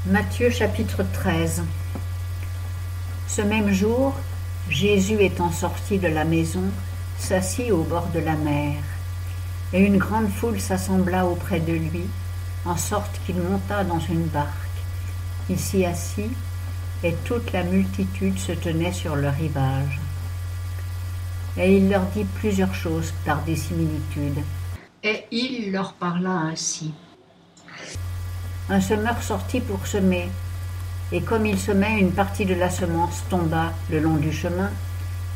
Matthieu chapitre 13. Ce même jour, Jésus étant sorti de la maison, s'assit au bord de la mer. Et une grande foule s'assembla auprès de lui, en sorte qu'il monta dans une barque. Il s'y assit, et toute la multitude se tenait sur le rivage. Et il leur dit plusieurs choses par des similitudes. Et il leur parla ainsi. Un semeur sortit pour semer, et comme il semait, une partie de la semence tomba le long du chemin,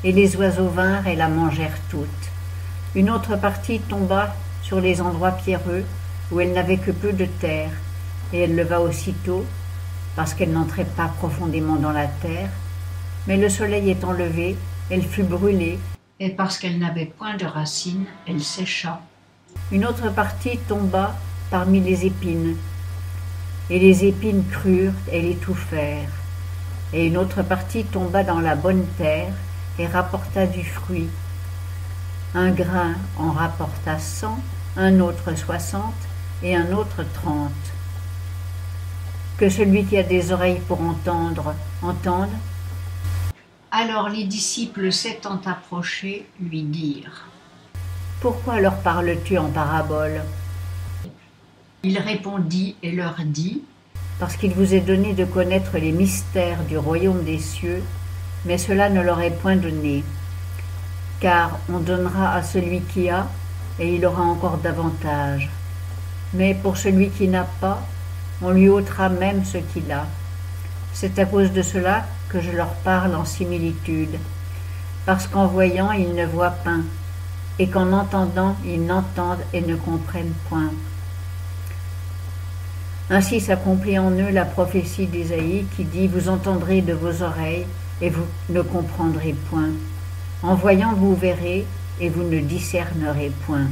et les oiseaux vinrent et la mangèrent toute. Une autre partie tomba sur les endroits pierreux, où elle n'avait que peu de terre, et elle leva aussitôt, parce qu'elle n'entrait pas profondément dans la terre. Mais le soleil étant levé, elle fut brûlée, et parce qu'elle n'avait point de racines, elle sécha. Une autre partie tomba parmi les épines, et les épines crurent et l'étouffèrent. Et une autre partie tomba dans la bonne terre et rapporta du fruit. Un grain en rapporta 100, un autre 60 et un autre 30. Que celui qui a des oreilles pour entendre, entende. Alors les disciples s'étant approchés, lui dirent : Pourquoi leur parles-tu en parabole ? Il répondit et leur dit : Parce qu'il vous est donné de connaître les mystères du royaume des cieux, mais cela ne leur est point donné. Car on donnera à celui qui a, et il aura encore davantage. Mais pour celui qui n'a pas, on lui ôtera même ce qu'il a. C'est à cause de cela que je leur parle en similitude, parce qu'en voyant ils ne voient point, et qu'en entendant ils n'entendent et ne comprennent point. Ainsi s'accomplit en eux la prophétie d'Ésaïe qui dit : Vous entendrez de vos oreilles et vous ne comprendrez point. En voyant vous verrez et vous ne discernerez point.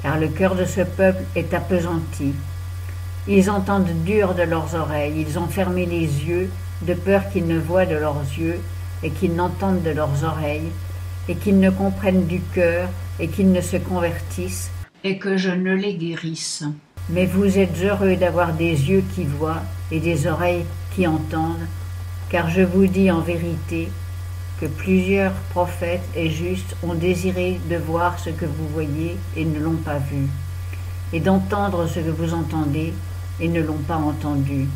Car le cœur de ce peuple est appesanti. Ils entendent dur de leurs oreilles, ils ont fermé les yeux, de peur qu'ils ne voient de leurs yeux et qu'ils n'entendent de leurs oreilles, et qu'ils ne comprennent du cœur et qu'ils ne se convertissent, et que je ne les guérisse. Mais vous êtes heureux d'avoir des yeux qui voient et des oreilles qui entendent, car je vous dis en vérité que plusieurs prophètes et justes ont désiré de voir ce que vous voyez et ne l'ont pas vu, et d'entendre ce que vous entendez et ne l'ont pas entendu.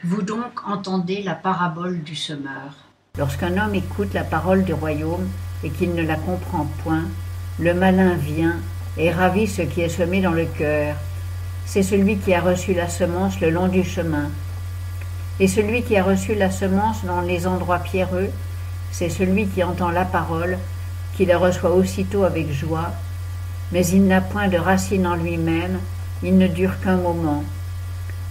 Vous donc entendez la parabole du semeur. Lorsqu'un homme écoute la parole du royaume et qu'il ne la comprend point, le malin vient et ravit ce qui est semé dans le cœur. C'est celui qui a reçu la semence le long du chemin. Et celui qui a reçu la semence dans les endroits pierreux, c'est celui qui entend la parole, qui la reçoit aussitôt avec joie, mais il n'a point de racine en lui-même, il ne dure qu'un moment.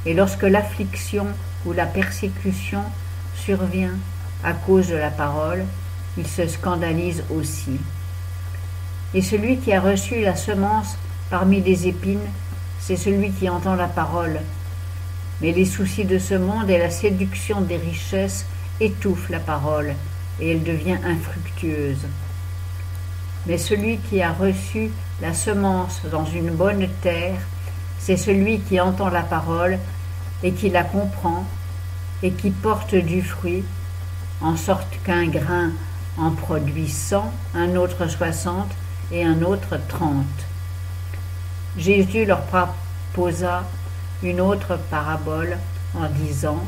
Et lorsque l'affliction ou la persécution survient à cause de la parole, il se scandalise aussi. Et celui qui a reçu la semence parmi les épines, c'est celui qui entend la parole. Mais les soucis de ce monde et la séduction des richesses étouffent la parole, et elle devient infructueuse. Mais celui qui a reçu la semence dans une bonne terre, c'est celui qui entend la parole et qui la comprend, et qui porte du fruit, en sorte qu'un grain en produit 100, un autre 60 et un autre 30. Jésus leur proposa une autre parabole en disant :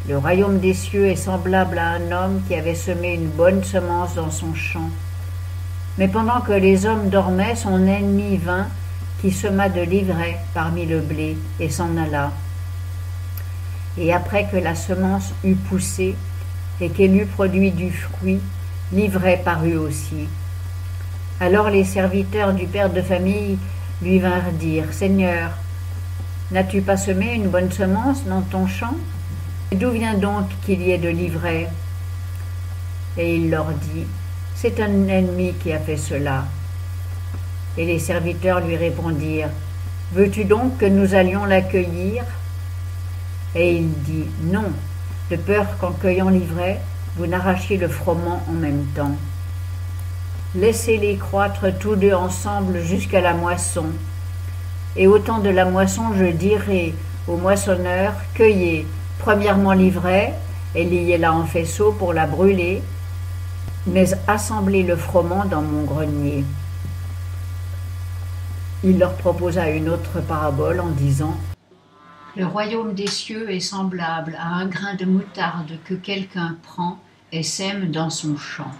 Le royaume des cieux est semblable à un homme qui avait semé une bonne semence dans son champ. Mais pendant que les hommes dormaient, son ennemi vint, qui sema de l'ivraie parmi le blé, et s'en alla. Et après que la semence eut poussé, et qu'elle eut produit du fruit, l'ivraie parut aussi. Alors les serviteurs du père de famille lui vinrent dire : Seigneur, n'as-tu pas semé une bonne semence dans ton champ ? D'où vient donc qu'il y ait de l'ivraie ? Et il leur dit : C'est un ennemi qui a fait cela. Et les serviteurs lui répondirent : Veux-tu donc que nous allions l'accueillir ? Et il dit : Non, de peur qu'en cueillant l'ivraie, vous n'arrachiez le froment en même temps. Laissez-les croître tous deux ensemble jusqu'à la moisson. Et au temps de la moisson, je dirai aux moissonneurs, cueillez premièrement l'ivraie et liez-la en faisceaux pour la brûler, mais assemblez le froment dans mon grenier. Il leur proposa une autre parabole en disant : Le royaume des cieux est semblable à un grain de moutarde que quelqu'un prend et sème dans son champ.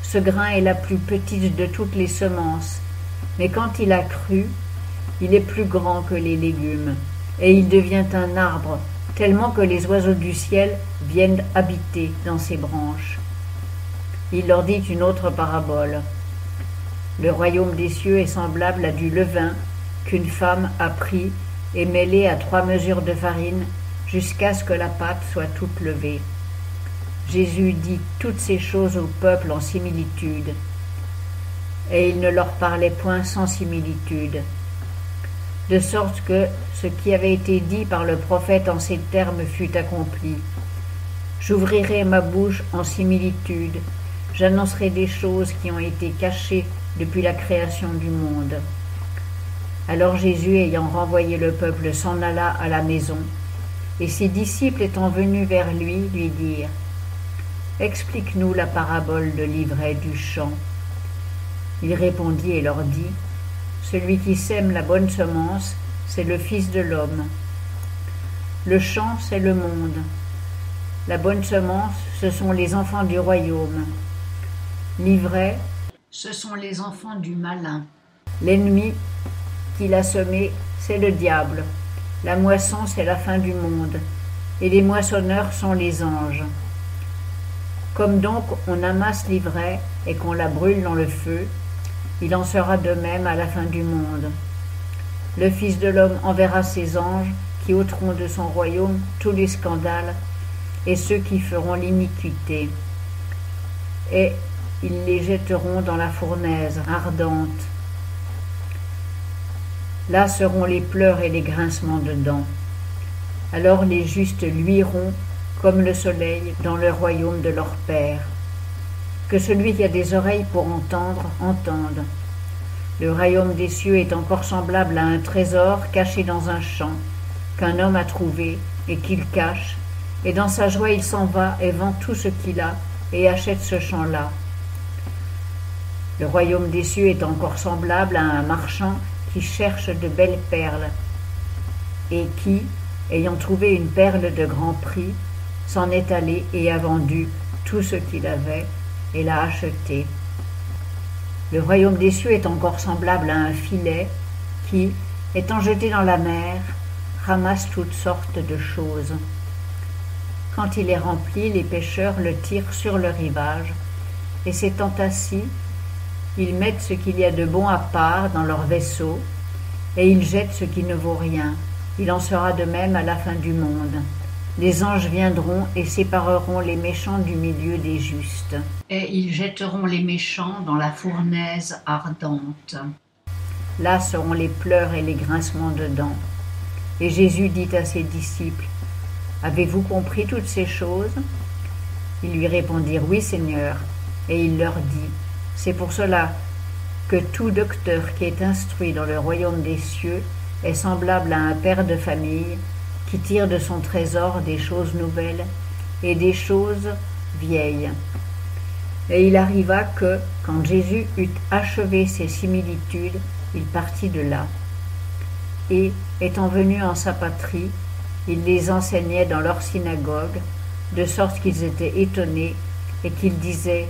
Ce grain est la plus petite de toutes les semences, mais quand il a cru, il est plus grand que les légumes, et il devient un arbre, tellement que les oiseaux du ciel viennent habiter dans ses branches. Il leur dit une autre parabole. Le royaume des cieux est semblable à du levain qu'une femme a pris et mêlé à 3 mesures de farine jusqu'à ce que la pâte soit toute levée. Jésus dit toutes ces choses au peuple en similitude, et il ne leur parlait point sans similitude, de sorte que ce qui avait été dit par le prophète en ces termes fut accompli. J'ouvrirai ma bouche en similitude, j'annoncerai des choses qui ont été cachées depuis la création du monde. Alors Jésus, ayant renvoyé le peuple, s'en alla à la maison, et ses disciples étant venus vers lui, lui dirent : Explique-nous la parabole de l'ivraie du champ. Il répondit et leur dit : Celui qui sème la bonne semence, c'est le Fils de l'homme. Le champ, c'est le monde. La bonne semence, ce sont les enfants du royaume. L'ivraie, ce sont les enfants du malin. L'ennemi qui l'a semé, c'est le diable. La moisson, c'est la fin du monde. Et les moissonneurs sont les anges. Comme donc on amasse l'ivraie et qu'on la brûle dans le feu, il en sera de même à la fin du monde. Le Fils de l'homme enverra ses anges qui ôteront de son royaume tous les scandales et ceux qui feront l'iniquité. Et ils les jetteront dans la fournaise ardente. Là seront les pleurs et les grincements de dents. Alors les justes luiront comme le soleil dans le royaume de leur Père. Que celui qui a des oreilles pour entendre, entende. Le royaume des cieux est encore semblable à un trésor caché dans un champ, qu'un homme a trouvé et qu'il cache, et dans sa joie il s'en va et vend tout ce qu'il a et achète ce champ-là. Le royaume des cieux est encore semblable à un marchand qui cherche de belles perles, et qui, ayant trouvé une perle de grand prix, s'en est allé et a vendu tout ce qu'il avait et l'a acheté. Le royaume des cieux est encore semblable à un filet qui, étant jeté dans la mer, ramasse toutes sortes de choses. Quand il est rempli, les pêcheurs le tirent sur le rivage, et s'étant assis, ils mettent ce qu'il y a de bon à part dans leur vaisseau, et ils jettent ce qui ne vaut rien. Il en sera de même à la fin du monde. Les anges viendront et sépareront les méchants du milieu des justes, et ils jetteront les méchants dans la fournaise ardente. Là seront les pleurs et les grincements de dents. Et Jésus dit à ses disciples : Avez-vous compris toutes ces choses ? Ils lui répondirent : Oui, Seigneur. Et il leur dit : C'est pour cela que tout docteur qui est instruit dans le royaume des cieux est semblable à un père de famille qui tire de son trésor des choses nouvelles et des choses vieilles. Et il arriva que, quand Jésus eut achevé ses similitudes, il partit de là. Et, étant venu en sa patrie, il les enseignait dans leur synagogue, de sorte qu'ils étaient étonnés et qu'ils disaient :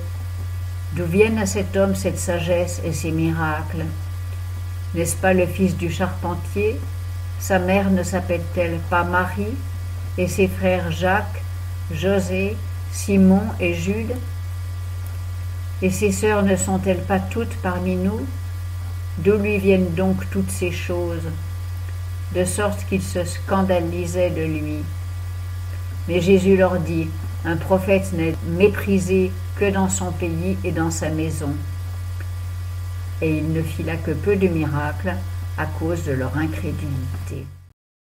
D'où viennent à cet homme cette sagesse et ces miracles ? N'est-ce pas le fils du charpentier ? Sa mère ne s'appelle-t-elle pas Marie ? Et ses frères Jacques, José, Simon et Jude ? Et ses sœurs ne sont-elles pas toutes parmi nous ? D'où lui viennent donc toutes ces choses ? De sorte qu'ils se scandalisaient de lui. Mais Jésus leur dit : Un prophète n'est méprisé que dans son pays et dans sa maison. Et il ne fit là que peu de miracles à cause de leur incrédulité.